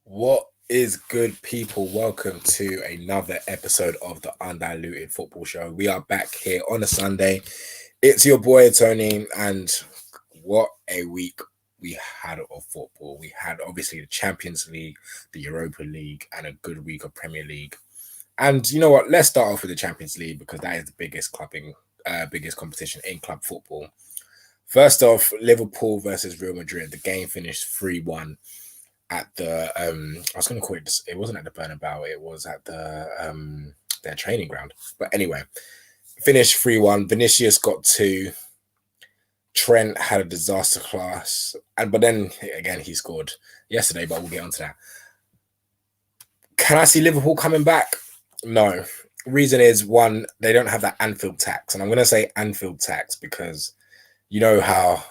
What is good, people? Welcome to another episode of the Undiluted Football Show. We are back here on a Sunday. It's your boy Toni, and what a week we had of football. We had obviously the Champions League, the Europa League, and a good week of Premier League. And you know what? Let's start off with the Champions League because that is the biggest competition in club football. First off, Liverpool versus Real Madrid. The game finished 3-1 at the I was going to call it wasn't at the Bernabeu, it was at their training ground. But anyway, finished 3-1. Vinicius got 2. Trent had a disaster class, but then again he scored yesterday, but we'll get onto that. Can I see Liverpool coming back? No. Reason is, one, they don't have that Anfield tax. And I'm going to say Anfield tax because you know how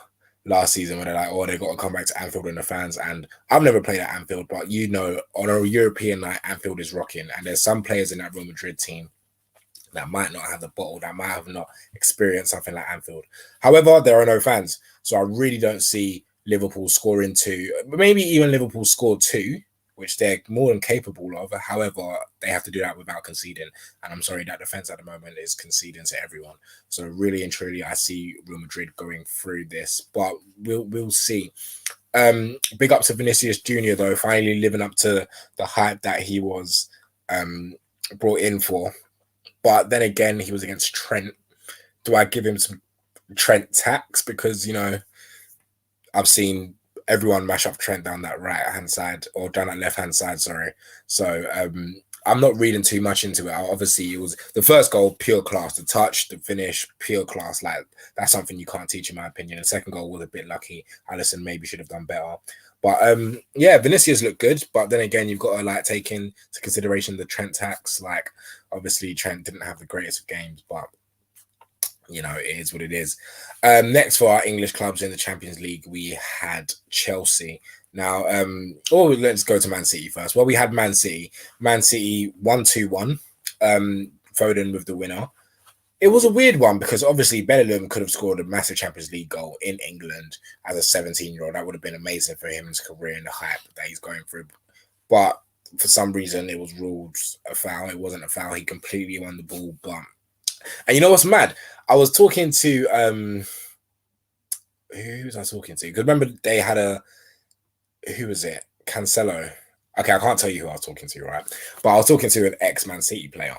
last season when they're like, oh, they got to come back to Anfield and the fans. And I've never played at Anfield, but you know, on a European night, Anfield is rocking. And there's some players in that Real Madrid team that might not have the bottle, that might have not experienced something like Anfield. However, there are no fans. So I really don't see Liverpool scoring 2, maybe even Liverpool score 2, which they're more than capable of. However, they have to do that without conceding. And I'm sorry, that defense at the moment is conceding to everyone. So really and truly, I see Real Madrid going through this, but we'll see. Big up to Vinicius Jr. though, finally living up to the hype that he was brought in for. But then again, he was against Trent. Do I give him some Trent tax? Because, you know, I've seen everyone mash up Trent down that right-hand side or down that left-hand side, sorry. So I'm not reading too much into it. Obviously, it was the first goal, pure class. The touch, the finish, pure class. Like, that's something you can't teach, in my opinion. The second goal was a bit lucky. Alisson maybe should have done better. But yeah, Vinicius looked good. But then again, you've got to like take into consideration the Trent tax. Like, obviously, Trent didn't have the greatest of games, but you know, it is what it is. Next for our English clubs in the Champions League, we had Chelsea. Now, let's go to Man City first. Well, we had Man City. Man City 1-2-1. Foden with the winner. It was a weird one because obviously Bellingham could have scored a massive Champions League goal in England as a 17-year-old. That would have been amazing for him, his career and the hype that he's going through. But for some reason, it was ruled a foul. It wasn't a foul. He completely won the ball, but. And you know what's mad? I was talking to who was I talking to? Because remember they had who was it? Cancelo. Okay, I can't tell you who I was talking to, right? But I was talking to an ex-Man City player,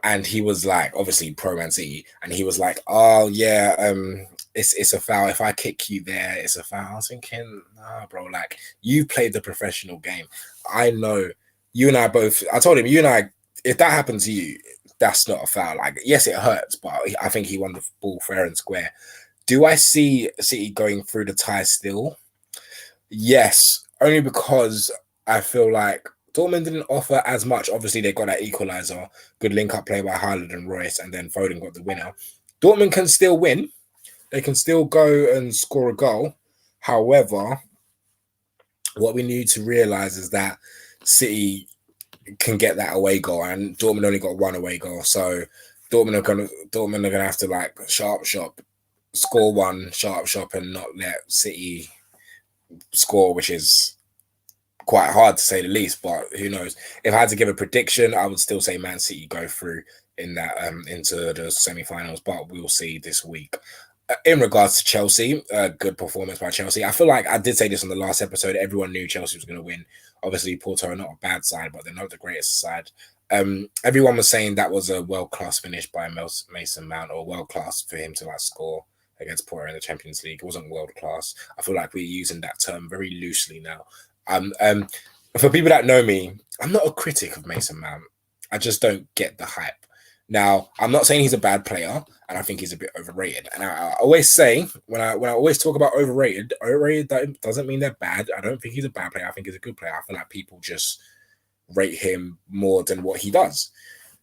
and he was like, obviously pro Man City, and he was like, oh yeah, it's a foul. If I kick you there, it's a foul. I was thinking, nah, bro, like you played the professional game. I know you and I both. I told him, you and I, if that happened to you, that's not a foul. Like, yes, it hurts, but I think he won the ball fair and square. Do I see City going through the tie still? Yes, only because I feel like Dortmund didn't offer as much. Obviously, they got that equaliser, good link-up play by Haaland and Royce, and then Foden got the winner. Dortmund can still win. They can still go and score a goal. However, what we need to realise is that City can get that away goal, and Dortmund only got 1 away goal, so Dortmund are gonna have to like sharp shop, score 1, sharp shop, and not let City score, which is quite hard to say the least. But who knows? If I had to give a prediction, I would still say Man City go through in that into the semi-finals, but we'll see this week. In regards to Chelsea, good performance by Chelsea. I feel like I did say this on the last episode. Everyone knew Chelsea was going to win. Obviously, Porto are not a bad side, but they're not the greatest side. Everyone was saying that was a world-class finish by Mason Mount, or world-class for him to like score against Porto in the Champions League. It wasn't world-class. I feel like we're using that term very loosely now. For people that know me, I'm not a critic of Mason Mount. I just don't get the hype. Now, I'm not saying he's a bad player, and I think he's a bit overrated. And I always say, when I always talk about overrated that doesn't mean they're bad. I don't think he's a bad player. I think he's a good player. I feel like people just rate him more than what he does.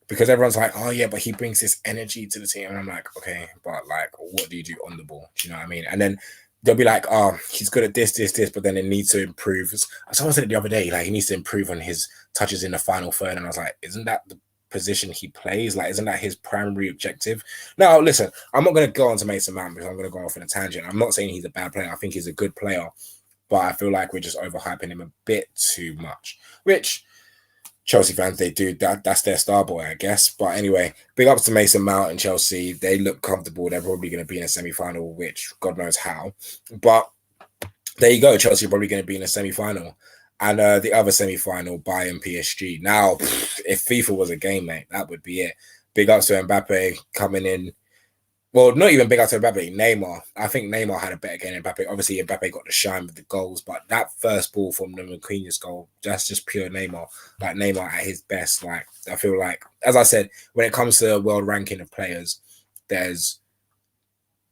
Because everyone's like, oh yeah, but he brings this energy to the team. And I'm like, okay, but like, what do you do on the ball? Do you know what I mean? And then they'll be like, oh, he's good at this, but then it needs to improve. Someone said it the other day, like he needs to improve on his touches in the final third. And I was like, isn't that the position he plays? Like, isn't that his primary objective? Now, listen, I'm not going to go on to Mason Mount because I'm going to go off in a tangent. I'm not saying he's a bad player. I think he's a good player. but I feel like we're just overhyping him a bit too much, which Chelsea fans, they do that. That's their star boy, I guess. But anyway, big ups to Mason Mount and Chelsea. They look comfortable. They're probably going to be in a semi-final, which God knows how. But there you go. Chelsea are probably going to be in a semi-final. And the other semi-final, Bayern PSG. Now, if FIFA was a game, mate, that would be it. Big ups to Mbappe coming in. Well, not even big up to Mbappe, Neymar. I think Neymar had a better game than Mbappe. Obviously, Mbappe got the shine with the goals, but that first ball from the Marquinhos goal, that's just pure Neymar. Like Neymar at his best. Like I feel like, as I said, when it comes to world ranking of players, there's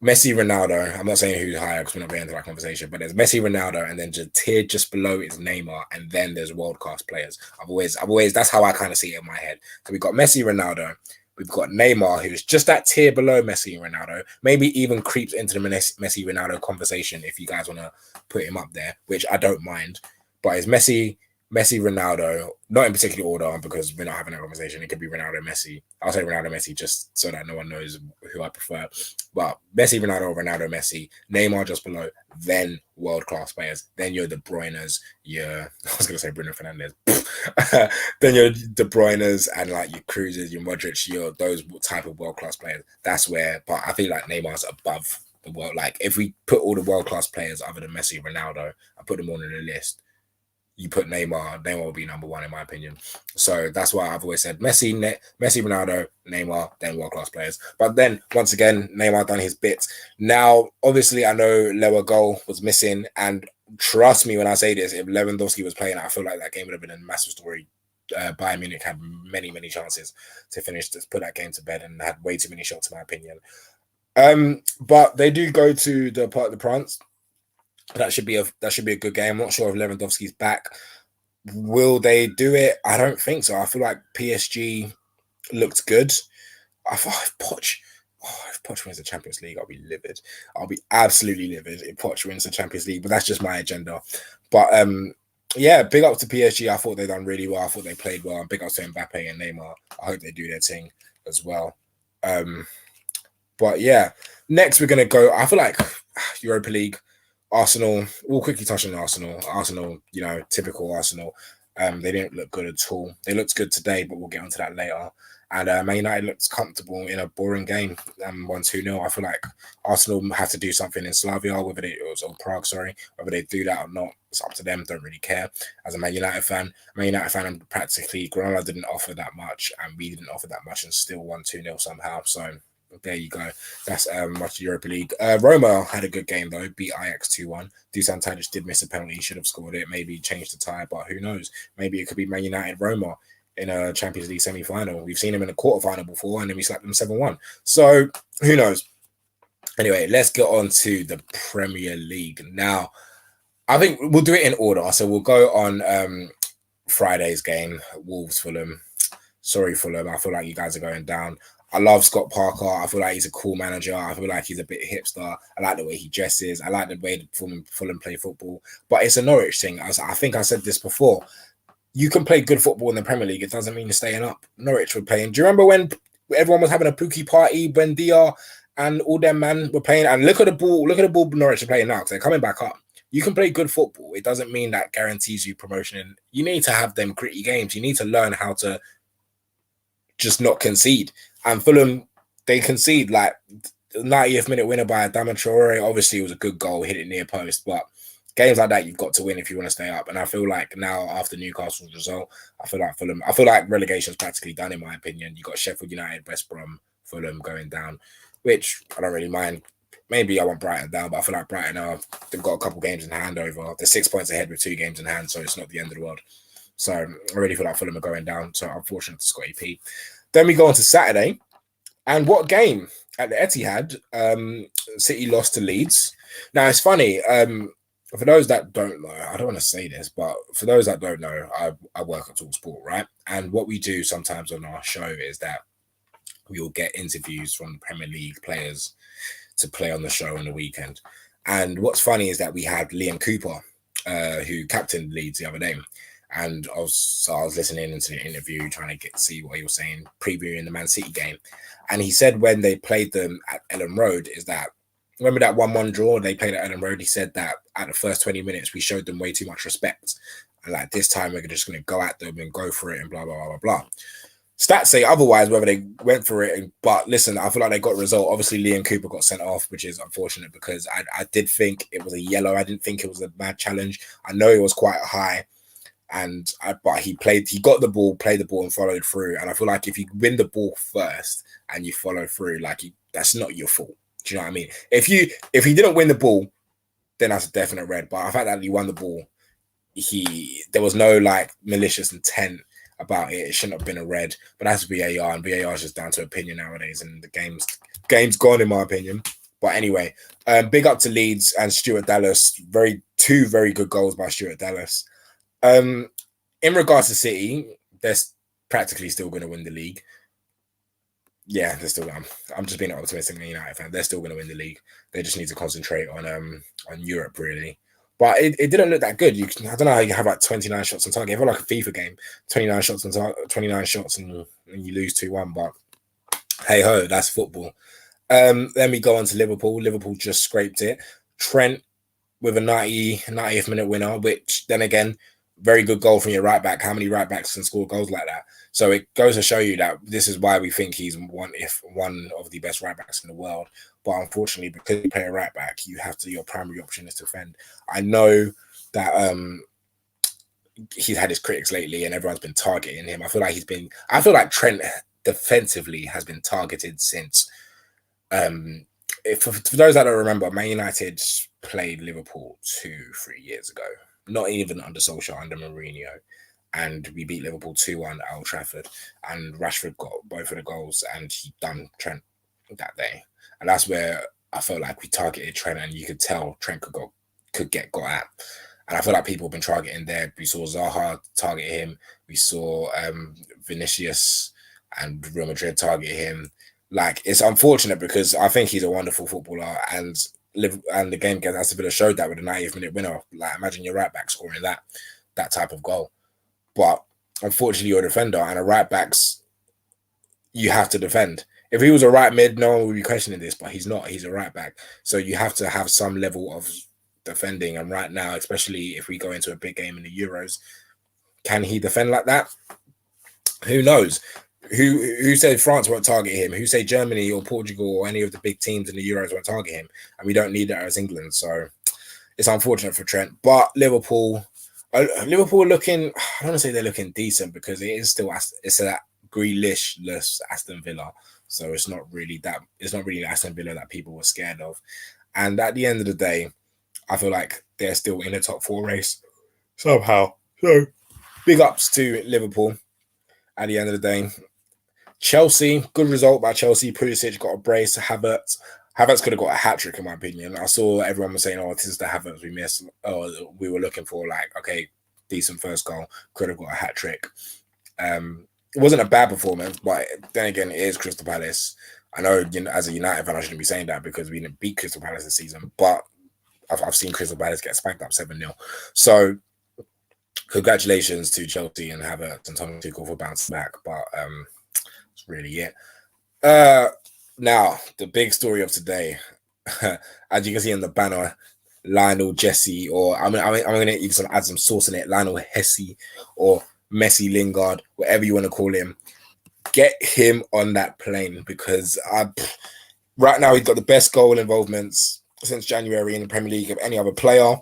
Messi, Ronaldo. I'm not saying who's higher because we're not getting into that conversation, but there's Messi, Ronaldo, and then just tier just below is Neymar, and then there's world class players. I've always that's how I kind of see it in my head. So we've got Messi, Ronaldo. We've got Neymar, who's just that tier below Messi and Ronaldo. Maybe even creeps into the Messi Ronaldo conversation if you guys want to put him up there, which I don't mind. But it's Messi, Ronaldo, not in particular order because we're not having a conversation. It could be Ronaldo, Messi. I'll say Ronaldo, Messi just so that no one knows who I prefer. But Messi, Ronaldo, Messi, Neymar just below, then world-class players. Then you're De Bruyne's, I was going to say Bruno Fernandes. Then you're De Bruyne's and like your Cruzes, your Modric, your those type of world-class players. That's where, but I feel like Neymar's above the world. Like if we put all the world-class players other than Messi, Ronaldo, I put them all on the list, you put Neymar will be number one in my opinion. So that's why I've always said Messi, Ronaldo, Neymar, then world-class players. But then once again, Neymar done his bits. Now, obviously, I know Lewa goal was missing, and trust me when I say this, if Lewandowski was playing, I feel like that game would have been a massive story. Bayern Munich had many chances to put that game to bed and had way too many shots, in my opinion. But they do go to the Parc des Princes. That should be a good game. I'm not sure if Lewandowski's back. Will they do it? I don't think so. I feel like PSG looked good. I thought if Poch wins the Champions League, I'll be livid. I'll be absolutely livid if Poch wins the Champions League. But that's just my agenda. But yeah, big up to PSG. I thought they done really well. I thought they played well. And big up to Mbappe and Neymar. I hope they do their thing as well. But yeah, next we're gonna go. I feel like Europa League. Arsenal, we'll quickly touch on Arsenal. Arsenal, typical Arsenal. They didn't look good at all. They looked good today, but we'll get onto that later. And Man United looked comfortable in a boring game, 1-2-0. I feel like Arsenal have to do something in Slavia, whether it was on Prague, whether they do that or not, it's up to them. Don't really care. As a Man United fan, I'm practically, Granada didn't offer that much, and we didn't offer that much, and still won 2-0 somehow. So there you go. That's much Europa League. Roma had a good game though. Beat Ajax 2-1. Dusan Tadic did miss a penalty. He should have scored it. Maybe changed the tie, but who knows? Maybe it could be Man United Roma in a Champions League semi-final. We've seen them in a quarterfinal before, and then we slapped them 7-1. So who knows? Anyway, let's get on to the Premier League now. I think we'll do it in order. So we'll go on Friday's game, Wolves Fulham. Sorry, Fulham. I feel like you guys are going down. I love Scott Parker. I feel like he's a cool manager. I feel like he's a bit hipster. I like the way he dresses. I like the way Fulham play football. But it's a Norwich thing. I think I said this before. You can play good football in the Premier League. It doesn't mean you're staying up. Norwich were playing. Do you remember when everyone was having a Pookie party, Bendia and all them man were playing? And look at the ball. Look at the ball Norwich are playing now because they're coming back up. You can play good football. It doesn't mean that guarantees you promotion. You need to have them gritty games. You need to learn how to just not concede. And Fulham, they concede like the 90th minute winner by Adama Traore. Obviously, it was a good goal, hit it near post, but games like that, you've got to win if you want to stay up. And I feel like now, after Newcastle's result, I feel like relegation's practically done, in my opinion. You got Sheffield United, West Brom, Fulham going down, which I don't really mind. Maybe I want Brighton down, but I feel like Brighton they've got a couple games in hand over. They're 6 points ahead with 2 games in hand, so it's not the end of the world. So I really feel like Fulham are going down. So unfortunate to Scotty P. Then we go on to Saturday, and what game at the Etihad? City lost to Leeds. Now it's funny. For those that don't know, I don't want to say this, but for those that don't know, I work at TalkSport, right? And what we do sometimes on our show is that we will get interviews from Premier League players to play on the show on the weekend. And what's funny is that we had Liam Cooper, who captained Leeds the other day. And I was listening into the interview, trying to see what he was saying, previewing the Man City game. And he said when they played them at Ellen Road is that remember that 1-1 draw they played at Ellen Road? He said that at the first 20 minutes we showed them way too much respect, and like this time we're just going to go at them and go for it and blah blah blah blah blah. Stats say otherwise, whether they went for it. But listen, I feel like they got a result. Obviously, Liam Cooper got sent off, which is unfortunate because I did think it was a yellow. I didn't think it was a mad challenge. I know it was quite high, but he got the ball, played the ball, and followed through. And I feel like if you win the ball first and you follow through, that's not your fault. Do you know what I mean? If he didn't win the ball, then that's a definite red. But the fact that he won the ball, there was no like malicious intent about it. It shouldn't have been a red, but that's VAR, and VAR is just down to opinion nowadays, and the game's gone in my opinion. But anyway, big up to Leeds and Stuart Dallas. Two very good goals by Stuart Dallas. In regards to City, they're practically still going to win the league. Yeah, they're still. I'm just being an optimistic United fan. They're still going to win the league. They just need to concentrate on Europe really. But it didn't look that good. I don't know how you have like 29 shots on target. It felt like a FIFA game. 29 shots on target, 29 shots, and you lose 2-1. But hey ho, that's football. Then we go on to Liverpool. Liverpool just scraped it. Trent with a 90th minute winner, which then again, very good goal from your right back. How many right backs can score goals like that? So it goes to show you that this is why we think he's one of the best right backs in the world. But unfortunately, because you play a right back, your primary option is to defend. I know that he's had his critics lately, and everyone's been targeting him. I feel like Trent defensively has been targeted since. For those that don't remember, Man United played Liverpool 2-3 years ago. Not even under Solskjaer, under Mourinho. And we beat Liverpool 2-1 at Old Trafford. And Rashford got both of the goals, and he done Trent that day. And that's where I felt like we targeted Trent, and you could tell Trent could get got at. And I feel like people have been targeting there. We saw Zaha target him. We saw Vinicius and Real Madrid target him. Like, it's unfortunate because I think he's a wonderful footballer, and the game against Aston Villa showed that with a 90th minute winner. Like, imagine your right back scoring that type of goal. But unfortunately, you're a defender, and a right back's you have to defend. If he was a right mid, no one would be questioning this, but he's not. He's a right back, so you have to have some level of defending. And right now, especially if we go into a big game in the Euros, can he defend like that? Who knows? Who said France won't target him? Who said Germany or Portugal or any of the big teams in the Euros won't target him? And we don't need that as England. So it's unfortunate for Trent. But Liverpool looking, I don't want to say they're looking decent because it's a Grealish-less Aston Villa. So it's not really the Aston Villa that people were scared of. And at the end of the day, I feel like they're still in the top 4 race somehow. So big ups to Liverpool at the end of the day. Chelsea, good result by Chelsea. Pulisic got a brace. Havertz could have got a hat-trick in my opinion. I saw everyone was saying, oh, this is the Havertz we missed. Oh, we were looking for, like, okay, decent first goal. Could have got a hat-trick. It wasn't a bad performance, but then again, it is Crystal Palace. I know, as a United fan, I shouldn't be saying that because we didn't beat Crystal Palace this season, but I've seen Crystal Palace get spanked up 7-0. So congratulations to Chelsea and Havertz and Toni for bouncing back, but that's really it. Now, the big story of today, as you can see in the banner, Lionel Jesse, or I'm going to even add some sauce in it, Lionel Hesse, or Messi Lingard, whatever you want to call him, get him on that plane because right now he's got the best goal involvements since January in the Premier League of any other player.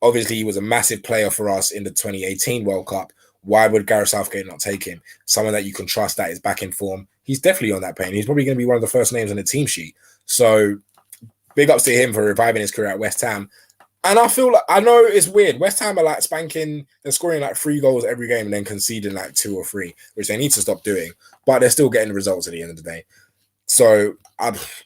Obviously, he was a massive player for us in the 2018 World Cup. Why would Gareth Southgate not take him? Someone that you can trust that is back in form. He's definitely on that plane. He's probably going to be one of the first names on the team sheet. So big ups to him for reviving his career at West Ham. And I feel like, I know it's weird. West Ham are like they're scoring like 3 goals every game and then conceding like 2 or 3, which they need to stop doing. But they're still getting the results at the end of the day. So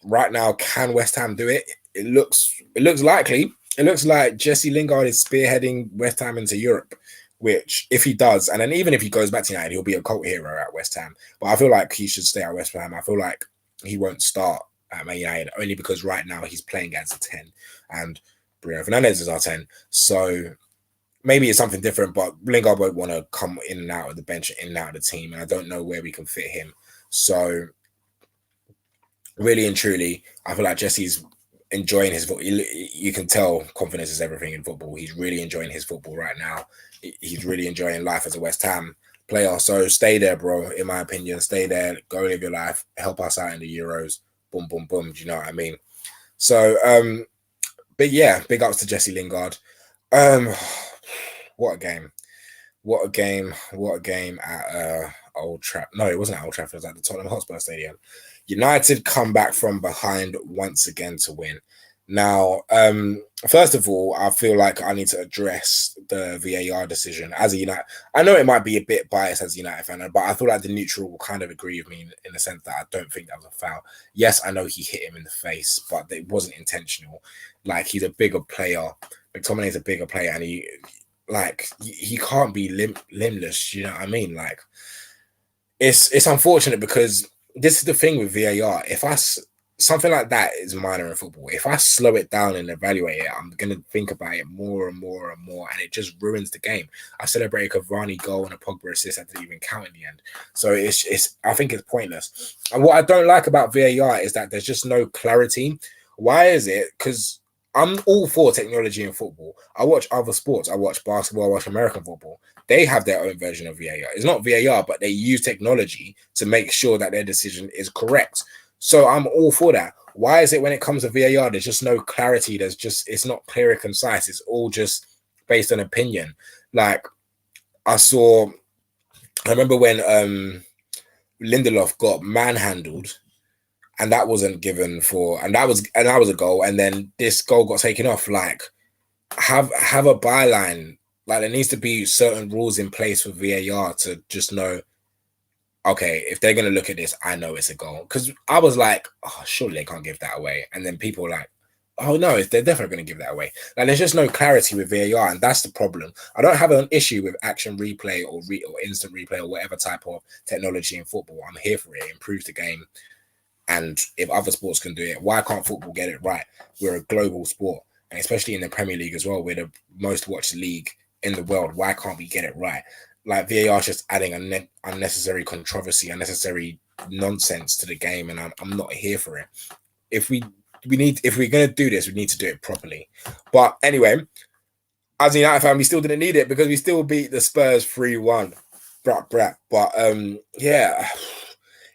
right now, can West Ham do it? It looks likely. It looks like Jesse Lingard is spearheading West Ham into Europe, which if he does, and then even if he goes back to United, he'll be a cult hero at West Ham. But I feel like he should stay at West Ham. I feel like he won't start at Man United only because right now he's playing as a 10 and Bruno Fernandes is our 10. So maybe it's something different, but Lingard won't want to come in and out of the bench, in and out of the team, and I don't know where we can fit him. So really and truly, I feel like Jesse's enjoying his football. You can tell confidence is everything in football. He's really enjoying his football right now. He's really enjoying life as a West Ham player. So stay there, bro. In my opinion, stay there. Go live your life. Help us out in the Euros. Boom, boom, boom. Do you know what I mean? So, but yeah, big ups to Jesse Lingard. What a game. What a game. What a game at Old Trafford. No, it wasn't at Old Trafford. It was at the Tottenham Hotspur Stadium. United come back from behind once again to win. Now, first of all, I feel like I need to address the VAR decision as a United. I know it might be a bit biased as a United fan, but I feel like the neutral will kind of agree with me in the sense that I don't think that was a foul. Yes, I know he hit him in the face, but it wasn't intentional. Like, he's a bigger player. McTominay is a bigger player, and he can't be limbless. You know what I mean? Like, it's unfortunate because this is the thing with VAR. If something like that is minor in football, if I slow it down and evaluate it, I'm gonna think about it more and more and more, and it just ruins the game. I celebrated a Cavani goal and a Pogba assist that didn't even count in the end. So it's I think it's pointless. And what I don't like about VAR is that there's just no clarity. Why is it? Because I'm all for technology in football. I watch other sports. I watch basketball. I watch American football. They have their own version of VAR. It's not VAR, but they use technology to make sure that their decision is correct. So I'm all for that. Why is it when it comes to VAR, there's just no clarity? It's not clear and concise. It's all just based on opinion. Like, I remember when Lindelof got manhandled, and that wasn't given for, and that was a goal, and then this goal got taken off. Like, have a byline. Like, there needs to be certain rules in place for VAR to just know, okay, if they're gonna look at this, I know it's a goal. Because I was like, oh, surely they can't give that away. And then people were like, oh no, they're definitely gonna give that away. Like, there's just no clarity with VAR, and that's the problem. I don't have an issue with action replay or instant replay or whatever type of technology in football. I'm here for it. It improves the game. And if other sports can do it, why can't football get it right? We're a global sport, and especially in the Premier League as well, we're the most watched league in the world. Why can't we get it right? Like, VAR is just adding unnecessary controversy, unnecessary nonsense to the game, and I'm not here for it. If we're gonna do this, we need to do it properly. But anyway, as a United fan, we still didn't need it because we still beat the Spurs 3-1. But yeah,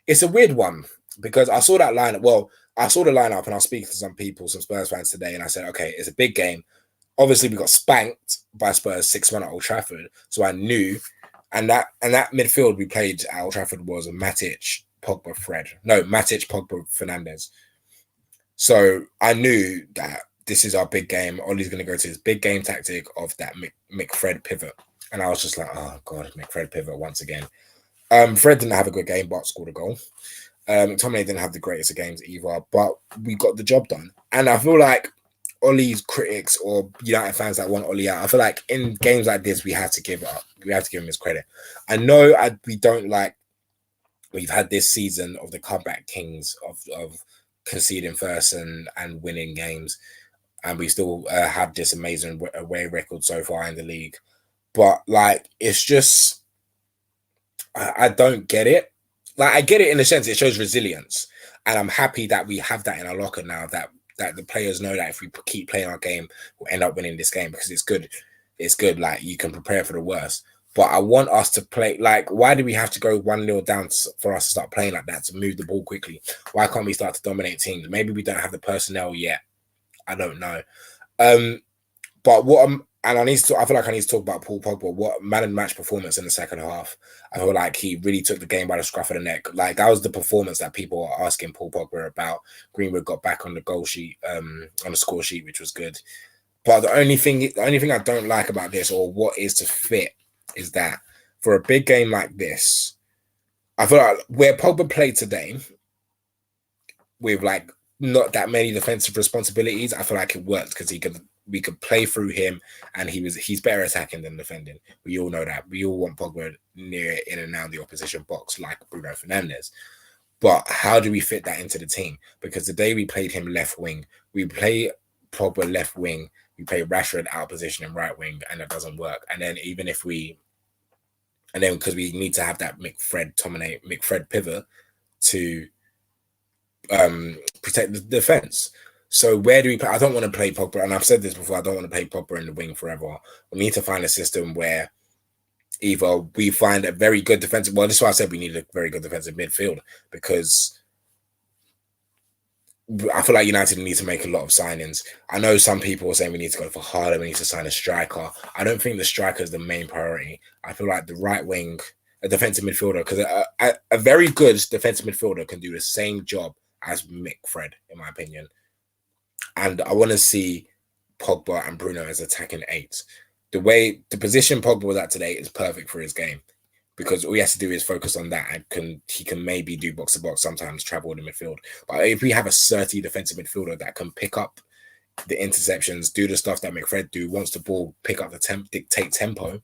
it's a weird one because I saw that lineup. Well, I saw the lineup, and I was speaking to some Spurs fans today, and I said, okay, it's a big game. Obviously, we got spanked by Spurs 6-1 at Old Trafford, so I knew. And that midfield we played at Old Trafford was Matic, Pogba, Pogba, Fernandes. So I knew that this is our big game. Ollie's going to go to his big game tactic of that McFred pivot. And I was just like, oh, God, McFred pivot once again. Fred didn't have a good game, but scored a goal. McTominay didn't have the greatest of games either, but we got the job done. And I feel like Ollie's critics or United fans that want Ollie out, I feel like in games like this, we have to give it up. We have to give him his credit. I know we've had this season of the comeback kings of conceding first and winning games. And we still have this amazing away record so far in the league. But, like, it's just, I don't get it. Like, I get it in a sense, it shows resilience. And I'm happy that we have that in our locker now, that the players know that if we keep playing our game, we'll end up winning this game because it's good. It's good. Like, you can prepare for the worst. But I want us to play. Like, why do we have to go 1-0 down for us to start playing like that, to move the ball quickly? Why can't we start to dominate teams? Maybe we don't have the personnel yet. I don't know. But I feel like I need to talk about Paul Pogba. What man and match performance in the second half. I feel like he really took the game by the scruff of the neck. Like, that was the performance that people are asking Paul Pogba about. Greenwood got back on the goal sheet, on the score sheet, which was good. But the only thing I don't like about this, or what is to fit, is that for a big game like this, I feel like where Pogba played today, with like not that many defensive responsibilities, I feel like it worked because we could play through him, and he's better attacking than defending. We all know that. We all want Pogba near in and out the opposition box like Bruno Fernandes. But how do we fit that into the team? Because today we played him left wing. We play Pogba left wing. We play Rashford out position in right wing, and that doesn't work. And then because we need to have that McFred pivot to protect the defense. So where do we play? I don't want to play Pogba, and I've said this before. I don't want to play Pogba in the wing forever. We need to find a system where either we find a very good defensive. Well, this is why I said we need a very good defensive midfield, because I feel like United need to make a lot of signings. I know some people are saying we need to go for harder. We need to sign a striker. I don't think the striker is the main priority. I feel like the right wing, a defensive midfielder, because a very good defensive midfielder can do the same job as Mick Fred, in my opinion. And I want to see Pogba and Bruno as attacking eights. The position Pogba was at today is perfect for his game, because all he has to do is focus on that, and he can maybe do box to box, sometimes travel in the midfield. But if we have a 30 defensive midfielder that can pick up the interceptions, do the stuff that McFred do, wants the ball, pick up the dictate tempo,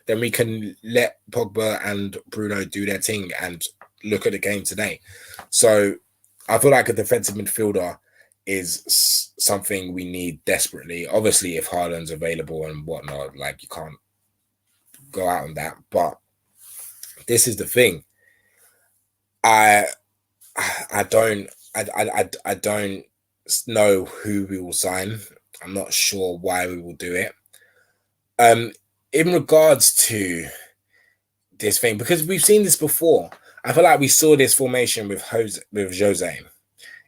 then we can let Pogba and Bruno do their thing and look at the game today. So I feel like a defensive midfielder is something we need desperately. Obviously, if Haaland's available and whatnot, like, you can't go out on that. But this is the thing. I don't know who we will sign. I'm not sure why we will do it. In regards to this thing, because we've seen this before, I feel like we saw this formation with Jose,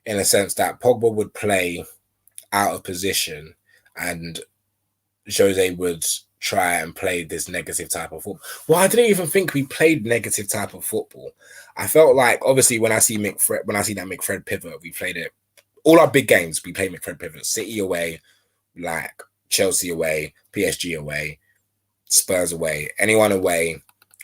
in a sense that Pogba would play out of position and Jose would try and play this negative type of football. Well, I didn't even think we played negative type of football. I felt like, obviously, when I see that McFred pivot, we played it. All our big games, we played McFred pivot. City away, like Chelsea away, PSG away, Spurs away, anyone away,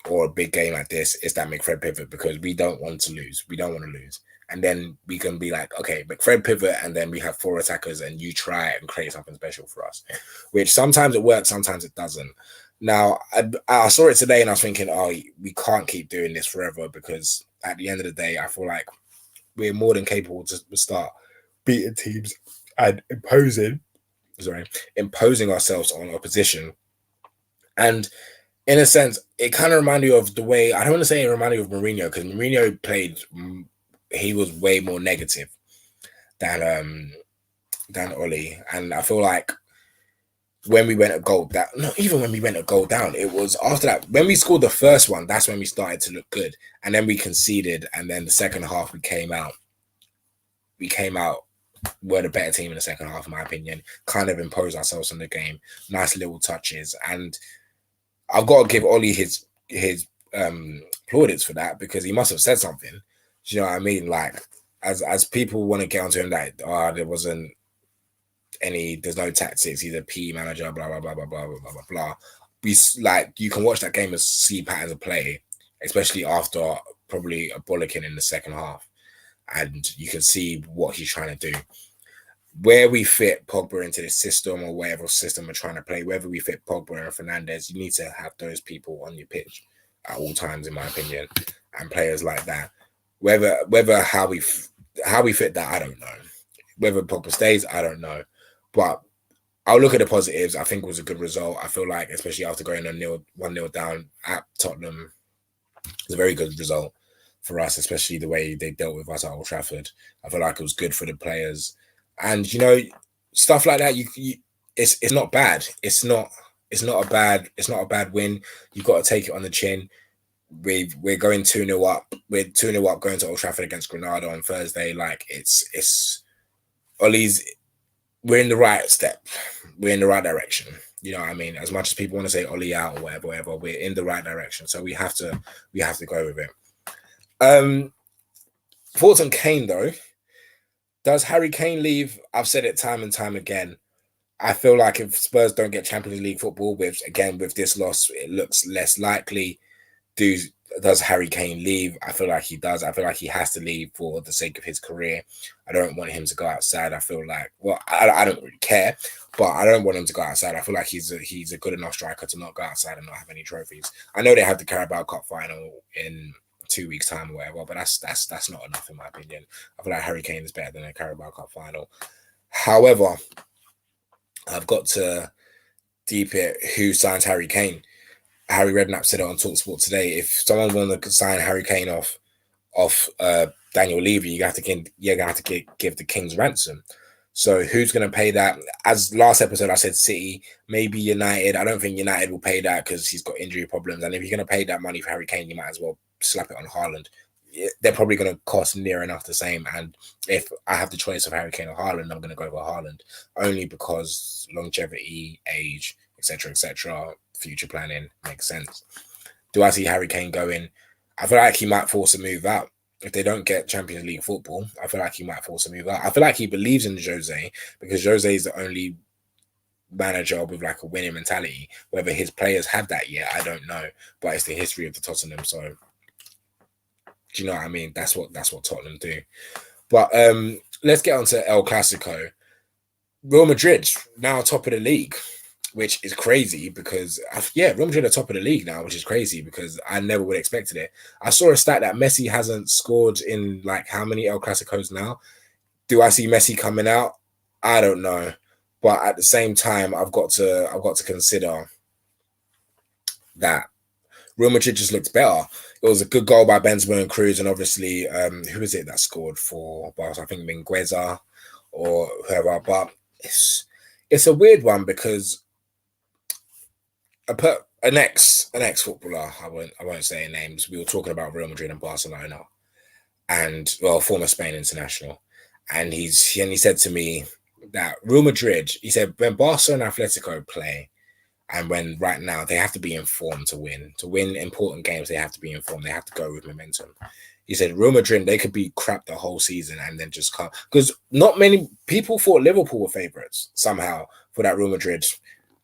or a big game like this, is that McFred pivot, because we don't want to lose. We don't want to lose. And then we can be like, okay, McFred pivot, and then we have 4 attackers, and you try and create something special for us, which sometimes it works, sometimes it doesn't. Now, I saw it today, and I was thinking, oh, we can't keep doing this forever, because at the end of the day, I feel like we're more than capable to start beating teams and imposing ourselves on opposition. And in a sense, it kind of reminded you of the way, I don't want to say it reminded you of Mourinho, because Mourinho played, he was way more negative than Oli. And I feel like when we went a goal down, not even when we went a goal down, it was after that, when we scored the first one, that's when we started to look good. And then we conceded, and then the second half we came out, we're the better team in the second half, in my opinion, kind of imposed ourselves on the game, nice little touches. And I've got to give Oli his plaudits for that, because he must have said something. Do you know what I mean? Like, as people want to get onto him, like, there's no tactics, he's a PE manager, blah blah blah blah blah blah blah blah. You can watch that game and see patterns of play, especially after probably a bollocking in the second half, and you can see what he's trying to do. Where we fit Pogba into this system, or whatever system we're trying to play, whether we fit Pogba and Fernandes, you need to have those people on your pitch at all times, in my opinion, and players like that. Whether how we fit that, I don't know. Whether Pogba stays, I don't know. But I'll look at the positives. I think it was a good result. I feel like, especially after going 1-0 down at Tottenham, it's a very good result for us, especially the way they dealt with us at Old Trafford. I feel like it was good for the players. And, stuff like that, it's not bad. It's not a bad win. You've got to take it on the chin. We're going 2-0 up. We're 2-0 up going to Old Trafford against Granada on Thursday. Like, it's Ollie's. We're in the right step. We're in the right direction. You know what I mean? As much as people want to say Ollie out or whatever, we're in the right direction. So we have to go with it. Thoughts on Kane, though. Does Harry Kane leave? I've said it time and time again. I feel like if Spurs don't get Champions League football, with this loss, it looks less likely. Does Harry Kane leave? I feel like he does. I feel like he has to leave for the sake of his career. I don't want him to go outside. I feel like, well, I don't really care, but I don't want him to go outside. I feel like he's a good enough striker to not go outside and not have any trophies. I know they have the Carabao Cup final in 2 weeks' time or whatever, but that's not enough, in my opinion. I feel like Harry Kane is better than a Carabao Cup final. However, I've got to deep it who signs Harry Kane. Harry Redknapp said it on TalkSport today. If someone wanted to sign Harry Kane off Daniel Levy, you're gonna have to give the King's ransom. So who's going to pay that? As last episode I said City, maybe United. I don't think United will pay that because he's got injury problems. And if you're going to pay that money for Harry Kane, you might as well slap it on Haaland. They're probably going to cost near enough the same. And if I have the choice of Harry Kane or Haaland, I'm going to go for Haaland only because longevity, age, etc., future planning makes sense. Do I see Harry Kane going? I feel like he might force a move out. If they don't get Champions League football, I feel like he might force a move out. I feel like he believes in Jose because Jose is the only manager with like a winning mentality. Whether his players have that yet, I don't know. But it's the history of the Tottenham. So do you know what I mean? That's what Tottenham do. But let's get on to El Clasico. Real Madrid now top of the league, which is crazy because, Real Madrid are top of the league now, which is crazy because I never would have expected it. I saw a stat that Messi hasn't scored in like how many El Clasicos now? Do I see Messi coming out? I don't know. But at the same time, I've got to consider that Real Madrid just looks better. It was a good goal by Benzema and Cruz, and obviously, who is it that scored for Barca? I think Mingueza or whoever. But it's a weird one because I put an ex footballer. I won't say names. We were talking about Real Madrid and Barcelona, and former Spain international, and he said to me that Real Madrid. He said when Barca and Atletico play, and when right now they have to be informed to win. To win important games, they have to be informed. They have to go with momentum. He said Real Madrid, they could be crap the whole season and then just come. Because not many people thought Liverpool were favourites somehow for that Real Madrid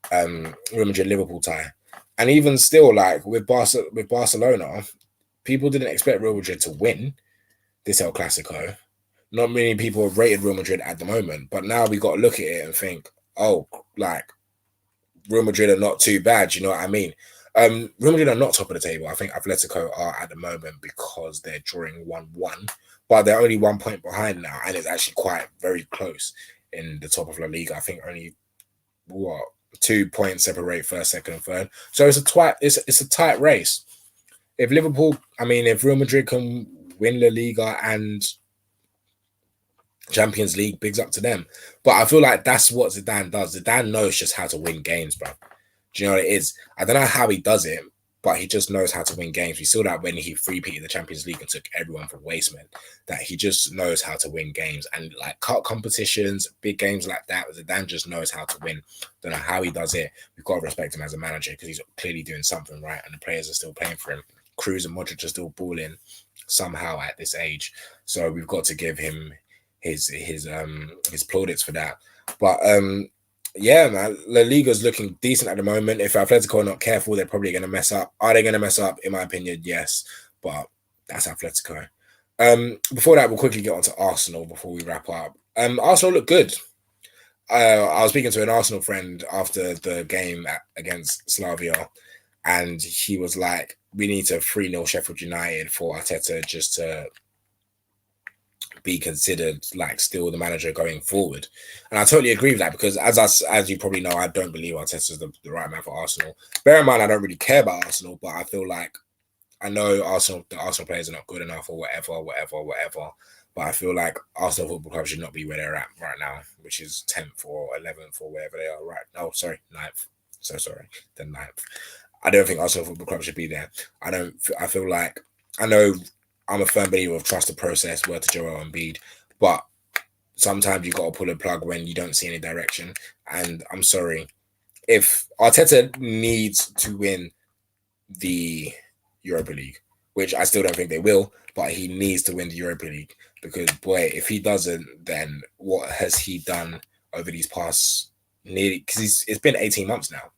Liverpool tie. And even still, like with Barcelona, people didn't expect Real Madrid to win this El Clasico. Not many people have rated Real Madrid at the moment. But now we got to look at it and think, oh, like, Real Madrid are not too bad, you know what I mean? Real Madrid are not top of the table. I think Atletico are at the moment because they're drawing 1-1, but they're only 1 point behind now, and it's actually quite very close in the top of La Liga. I think only 2 points separate first, second, and third. So it's a tight race. If Real Madrid can win La Liga and Champions League, bigs up to them. But I feel like that's what Zidane does. Zidane knows just how to win games, bro. Do you know what it is? I don't know how he does it, but he just knows how to win games. We saw that when he three-peated the Champions League and took everyone for wasteman, that he just knows how to win games. And like cup competitions, big games like that, Zidane just knows how to win. Don't know how he does it. We've got to respect him as a manager because he's clearly doing something right and the players are still playing for him. Cruz and Modric are still balling somehow at this age. So we've got to give him his plaudits for that. But yeah, man, La Liga's looking decent at the moment. If Atletico are not careful, they're probably going to mess up. Are they going to mess up? In my opinion, yes. But that's Atletico. Before that, we'll quickly get on to Arsenal before we wrap up. Arsenal look good. I was speaking to an Arsenal friend after the game against Slavia, and he was like, we need to 3-0 Sheffield United for Arteta just to be considered like still the manager going forward. And I totally agree with that because as you probably know, I don't believe Arteta's the right man for Arsenal. Bear in mind, I don't really care about Arsenal, but I feel like I know the Arsenal players are not good enough or whatever. But I feel like Arsenal Football Club should not be where they're at right now, which is 10th or 11th or wherever they are right. No, sorry, 9th. So sorry, the 9th. I don't think Arsenal Football Club should be there. I feel like, I know I'm a firm believer of trust the process, word to Joel Embiid, but sometimes you got to pull a plug when you don't see any direction. And I'm sorry, if Arteta needs to win the Europa League, which I still don't think they will, but he needs to win the Europa League because, boy, if he doesn't, then what has he done over these past because it's been 18 months now.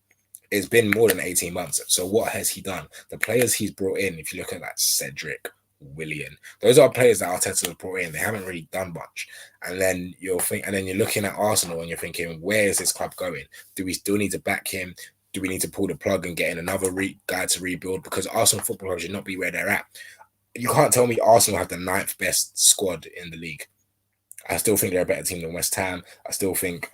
It's been more than 18 months. So what has he done? The players he's brought in, if you look at that, Cedric, Willian, those are players that Arteta has brought in. They haven't really done much. And then you're looking at Arsenal and you're thinking, where is this club going? Do we still need to back him? Do we need to pull the plug and get in another guy to rebuild? Because Arsenal Football Club should not be where they're at. You can't tell me Arsenal have the 9th best squad in the league. I still think they're a better team than West Ham. I still think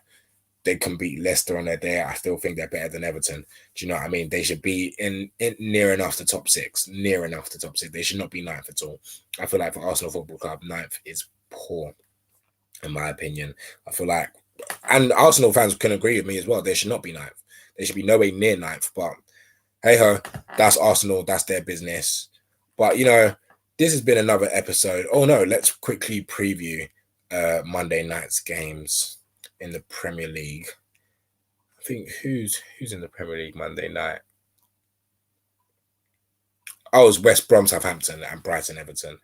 they can beat Leicester on their day. I still think they're better than Everton. Do you know what I mean? They should be in near enough to top 6. Near enough to top 6. They should not be 9th at all. I feel like for Arsenal Football Club, 9th is poor. in my opinion. I feel like, and Arsenal fans can agree with me as well, they should not be ninth. They should be nowhere near ninth. But hey ho, that's Arsenal, that's their business. But this has been another episode. Oh no, let's quickly preview Monday night's games in the Premier League. I think who's in the Premier League Monday night? Oh, it's West Brom, Southampton, and Brighton, Everton.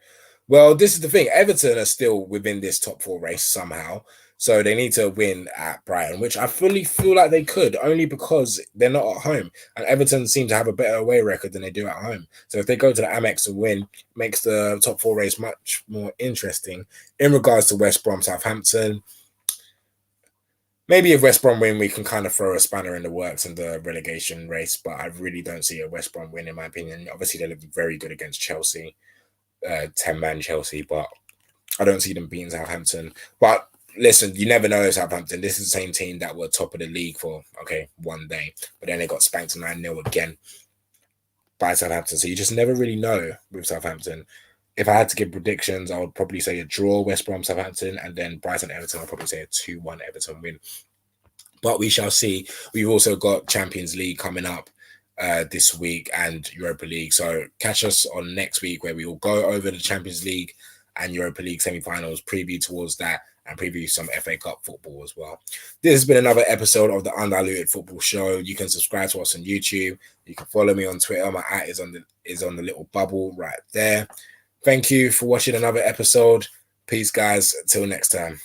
Well, this is the thing. Everton are still within this top four race somehow. So they need to win at Brighton, which I fully feel like they could, only because they're not at home. And Everton seem to have a better away record than they do at home. So if they go to the Amex and win, makes the top four race much more interesting. In regards to West Brom, Southampton, maybe if West Brom win, we can kind of throw a spanner in the works in the relegation race. But I really don't see a West Brom win, in my opinion. Obviously, they look very good against Chelsea. 10-man Chelsea, but I don't see them beating Southampton. But listen, you never know Southampton. This is the same team that were top of the league for, one day. But then they got spanked 9-0 again by Southampton. So you just never really know with Southampton. If I had to give predictions, I would probably say a draw, West Brom, Southampton, and then Brighton, Everton, I'd probably say a 2-1 Everton win. But we shall see. We've also got Champions League coming up this week and Europa League. So catch us on next week where we will go over the Champions League and Europa League semi-finals, preview towards that, and preview some FA Cup football as well. This has been another episode of the Undiluted Football Show. You can subscribe to us on YouTube. You can follow me on Twitter. My @ is on the little bubble right there. Thank you for watching another episode. Peace, guys. Until next time.